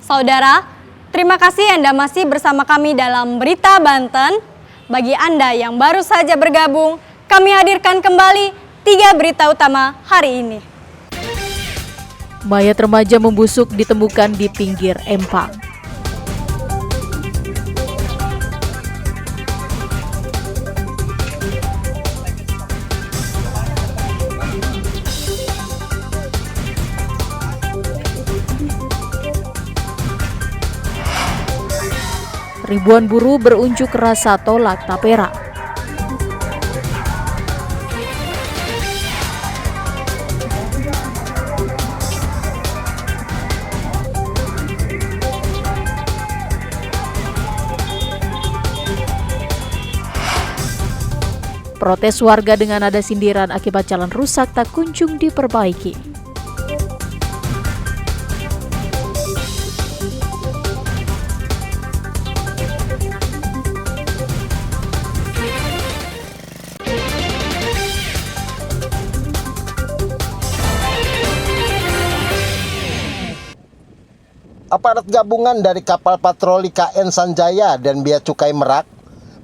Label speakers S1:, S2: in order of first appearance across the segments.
S1: Saudara, terima kasih Anda masih bersama kami dalam Berita Banten. Bagi Anda yang baru saja bergabung, kami hadirkan kembali 3 berita utama hari ini.
S2: Mayat remaja membusuk ditemukan di pinggir empang. Ribuan buruh berunjuk rasa tolak tapera. Protes warga dengan nada sindiran akibat jalan rusak tak kunjung diperbaiki.
S3: Aparat gabungan dari kapal patroli KN Sanjaya dan Bea Cukai Merak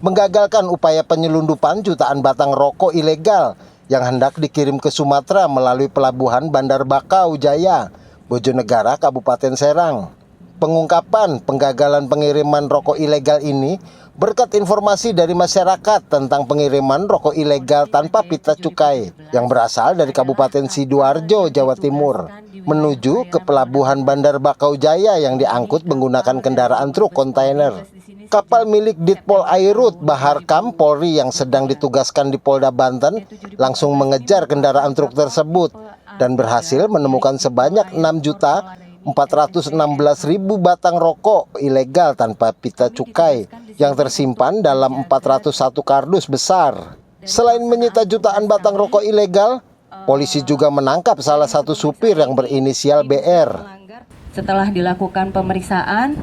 S3: menggagalkan upaya penyelundupan jutaan batang rokok ilegal yang hendak dikirim ke Sumatera melalui pelabuhan Bandar Bakau Jaya, Bojonegara, Kabupaten Serang. Pengungkapan penggagalan pengiriman rokok ilegal ini berkat informasi dari masyarakat tentang pengiriman rokok ilegal tanpa pita cukai yang berasal dari Kabupaten Sidoarjo, Jawa Timur, menuju ke pelabuhan Bandar Bakau Jaya yang diangkut menggunakan kendaraan truk kontainer. Kapal milik Ditpol Airut Baharkam Polri yang sedang ditugaskan di Polda Banten langsung mengejar kendaraan truk tersebut dan berhasil menemukan sebanyak 6.416.000 batang rokok ilegal tanpa pita cukai yang tersimpan dalam 401 kardus besar. Selain menyita jutaan batang rokok ilegal, polisi juga menangkap salah satu supir yang berinisial BR.
S4: Setelah dilakukan pemeriksaan,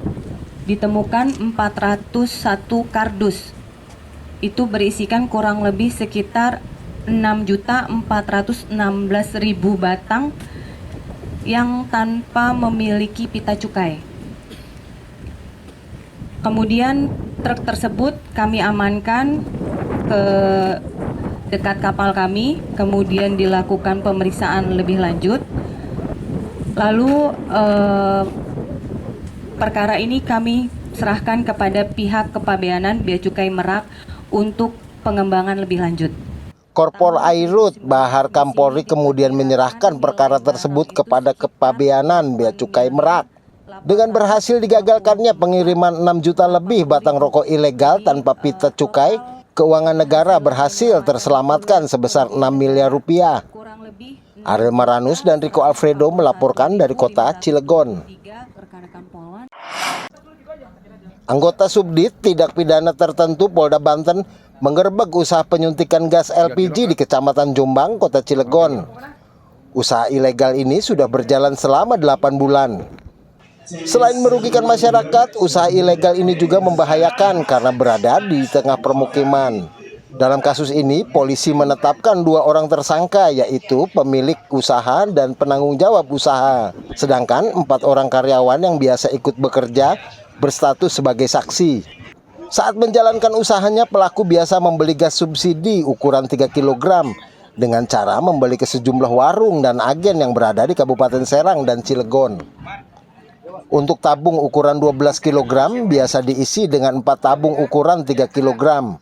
S4: ditemukan 401 kardus. Itu berisikan kurang lebih sekitar 6.416.000 batang yang tanpa memiliki pita cukai. Kemudian truk tersebut kami amankan ke dekat kapal kami, kemudian dilakukan pemeriksaan lebih lanjut. Lalu perkara ini kami serahkan kepada pihak Kepabeanan Bea Cukai Merak untuk pengembangan lebih lanjut.
S3: Korpol Airut Baharkam Polri kemudian menyerahkan perkara tersebut kepada Kepabeanan Bea Cukai Merak. Dengan berhasil digagalkannya pengiriman 6 juta lebih batang rokok ilegal tanpa pita cukai, keuangan negara berhasil terselamatkan sebesar 6 miliar rupiah. Ariel Maranus dan Rico Alfredo melaporkan dari kota Cilegon. Anggota Subdit Tindak Pidana Tertentu Polda Banten menggerebek usaha penyuntikan gas LPG di Kecamatan Jombang, Kota Cilegon. Usaha ilegal ini sudah berjalan selama 8 bulan. Selain merugikan masyarakat, usaha ilegal ini juga membahayakan karena berada di tengah permukiman. Dalam kasus ini, polisi menetapkan 2 orang tersangka, yaitu pemilik usaha dan penanggung jawab usaha. Sedangkan 4 orang karyawan yang biasa ikut bekerja berstatus sebagai saksi. Saat menjalankan usahanya, pelaku biasa membeli gas subsidi ukuran 3 kg dengan cara membeli ke sejumlah warung dan agen yang berada di Kabupaten Serang dan Cilegon. Untuk tabung ukuran 12 kg biasa diisi dengan 4 tabung ukuran 3 kg.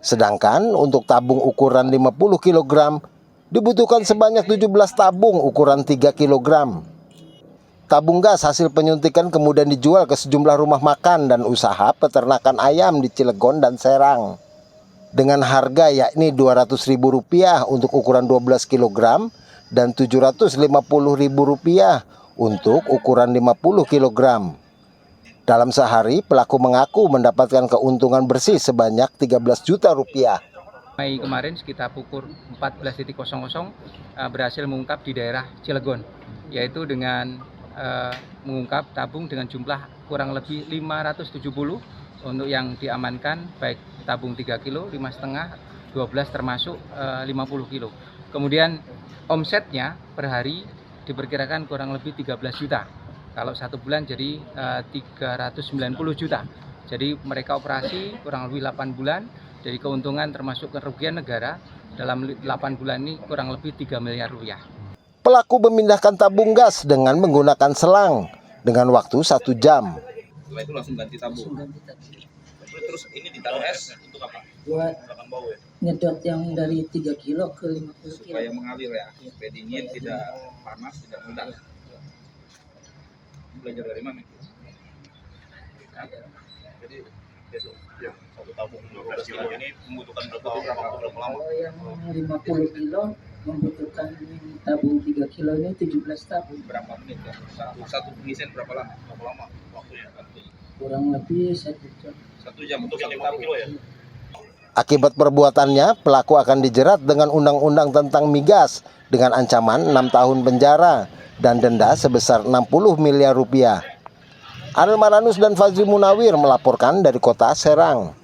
S3: Sedangkan untuk tabung ukuran 50 kg dibutuhkan sebanyak 17 tabung ukuran 3 kg. Tabung gas hasil penyuntikan kemudian dijual ke sejumlah rumah makan dan usaha peternakan ayam di Cilegon dan Serang. Dengan harga yakni Rp200.000 untuk ukuran 12 kg dan Rp750.000 untuk ukuran 50 kg. Dalam sehari, pelaku mengaku mendapatkan keuntungan bersih sebanyak 13 juta rupiah.
S5: Mei kemarin sekitar pukul 14.00 berhasil mengungkap di daerah Cilegon, yaitu dengan mengungkap tabung dengan jumlah kurang lebih 570 untuk yang diamankan, baik tabung 3 kilo, 5,5, 12 termasuk 50 kilo. Kemudian omsetnya per hari diperkirakan kurang lebih 13 juta. Kalau 1 bulan jadi 390 juta. Jadi mereka operasi kurang lebih 8 bulan, dari keuntungan termasuk kerugian negara dalam 8 bulan ini kurang lebih 3 miliar rupiah.
S3: Pelaku memindahkan tabung gas dengan menggunakan selang dengan waktu 1 jam.
S6: Setelah itu langsung ganti tabung. Terus ini ditaruh es untuk apa?
S7: Buat
S6: Bau ya?
S7: nyedot yang dari 3 kilo ke 50 kilo.
S6: Supaya mengalir ya, supaya dingin, tidak panas, tidak meledak. Belajar dari mana? Jadi besok ya, 1 tabung 12 kilo ini membutuhkan berapa lama?
S7: Kalau yang 50 kilo membutuhkan tabung 3 kilo ini 17 tabung.
S6: Berapa menit ya? Satu pengisian berapa lama? Berapa lama waktunya?
S7: Kurang lebih 1 jam.
S6: 1 jam untuk yang 50 kilo ya?
S3: Akibat perbuatannya, pelaku akan dijerat dengan Undang-Undang tentang Migas dengan ancaman 6 tahun penjara dan denda sebesar 60 miliar rupiah. Arel Maranus dan Fazri Munawir melaporkan dari kota Serang.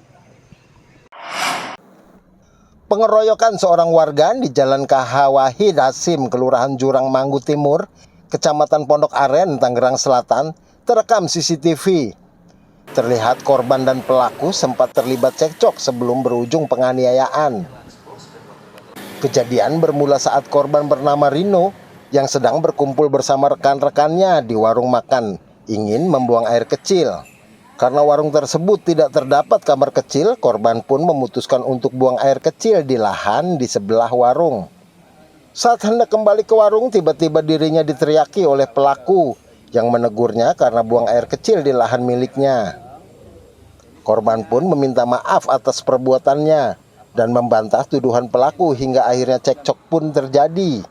S3: Pengeroyokan seorang warga di Jalan KH Wahid Hasim, Kelurahan Jurang Manggu Timur, Kecamatan Pondok Aren, Tangerang Selatan, terekam CCTV. Terlihat korban dan pelaku sempat terlibat cekcok sebelum berujung penganiayaan. Kejadian bermula saat korban bernama Rino yang sedang berkumpul bersama rekan-rekannya di warung makan, ingin membuang air kecil. Karena warung tersebut tidak terdapat kamar kecil, korban pun memutuskan untuk buang air kecil di lahan di sebelah warung. Saat hendak kembali ke warung, tiba-tiba dirinya diteriaki oleh pelaku yang menegurnya karena buang air kecil di lahan miliknya. Korban pun meminta maaf atas perbuatannya dan membantah tuduhan pelaku hingga akhirnya cekcok pun terjadi.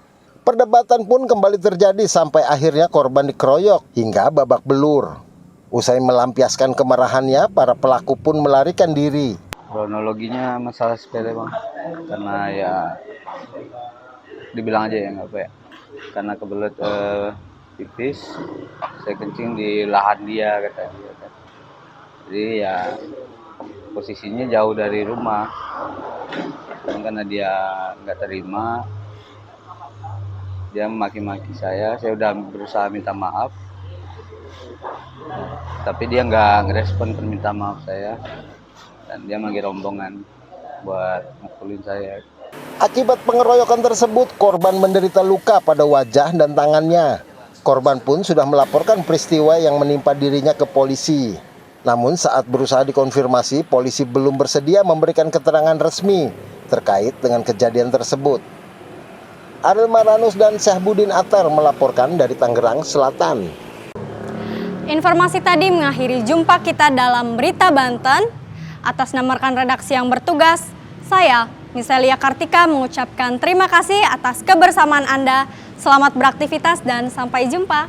S3: Perdebatan pun kembali terjadi sampai akhirnya korban dikeroyok hingga babak belur. Usai melampiaskan kemarahannya, para pelaku pun melarikan diri.
S8: Kronologinya masalah sepele bang, karena ya dibilang aja ya nggak apa ya, karena kebelet pipis, saya kencing di lahan dia kata dia. Jadi ya posisinya jauh dari rumah, dan karena dia nggak terima, dia maki-maki saya udah berusaha minta maaf, tapi dia nggak ngerespon permintaan maaf saya, dan dia manggil rombongan buat mukulin saya.
S3: Akibat pengeroyokan tersebut, korban menderita luka pada wajah dan tangannya. Korban pun sudah melaporkan peristiwa yang menimpa dirinya ke polisi. Namun saat berusaha dikonfirmasi, polisi belum bersedia memberikan keterangan resmi terkait dengan kejadian tersebut. Arel Maranus dan Syahbudin Atar melaporkan dari Tangerang Selatan.
S1: Informasi tadi mengakhiri jumpa kita dalam Berita Banten. Atas nama rekan redaksi yang bertugas, saya, Miselia Kartika, mengucapkan terima kasih atas kebersamaan Anda. Selamat beraktivitas dan sampai jumpa.